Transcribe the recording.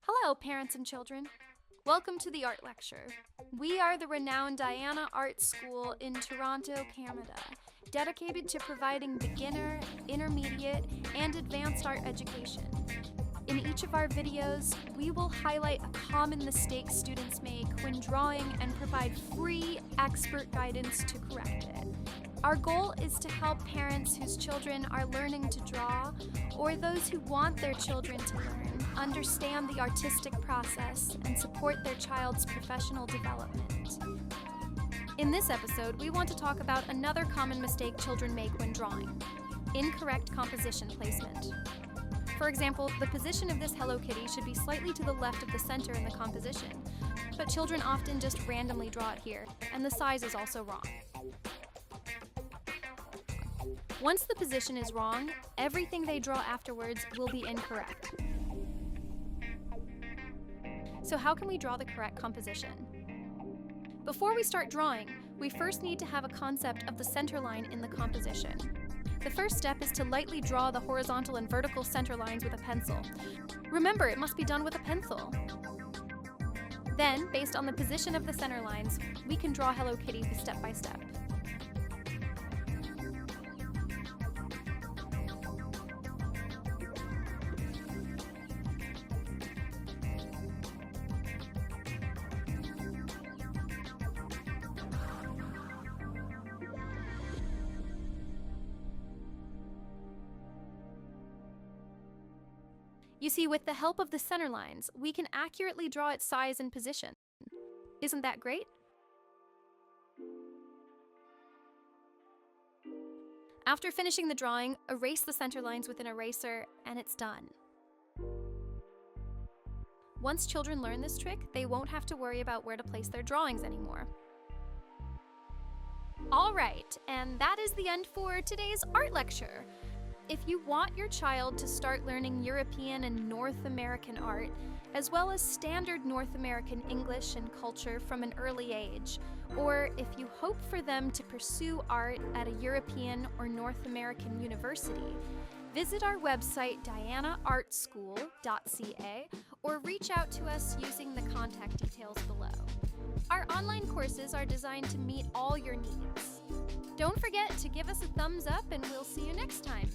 Hello, parents and children. Welcome to the art lecture. We are the renowned Diana Art School in Toronto, Canada, dedicated to providing beginner, intermediate, and advanced art education. In each of our videos, we will highlight a common mistake students make when drawing and provide free expert guidance to correct it. Our goal is to help parents whose children are learning to draw, or those who want their children to learn, understand the artistic process and support their child's professional development. In this episode, we want to talk about another common mistake children make when drawing: incorrect composition placement. For example, the position of this Hello Kitty should be slightly to the left of the center in the composition, but children often just randomly draw it here, and the size is also wrong. Once the position is wrong, everything they draw afterwards will be incorrect. So how can we draw the correct composition? Before we start drawing, we first need to have a concept of the center line in the composition. The first step is to lightly draw the horizontal and vertical center lines with a pencil. Remember, it must be done with a pencil. Then, based on the position of the center lines, we can draw Hello Kitty step by step. You see, with the help of the center lines, we can accurately draw its size and position. Isn't that great? After finishing the drawing, erase the center lines with an eraser, and it's done. Once children learn this trick, they won't have to worry about where to place their drawings anymore. All right, and that is the end for today's art lecture. If you want your child to start learning European and North American art, as well as standard North American English and culture from an early age, or if you hope for them to pursue art at a European or North American university, visit our website dianaartschool.ca or reach out to us using the contact details below. Our online courses are designed to meet all your needs. Don't forget to give us a thumbs up, and we'll see you next time.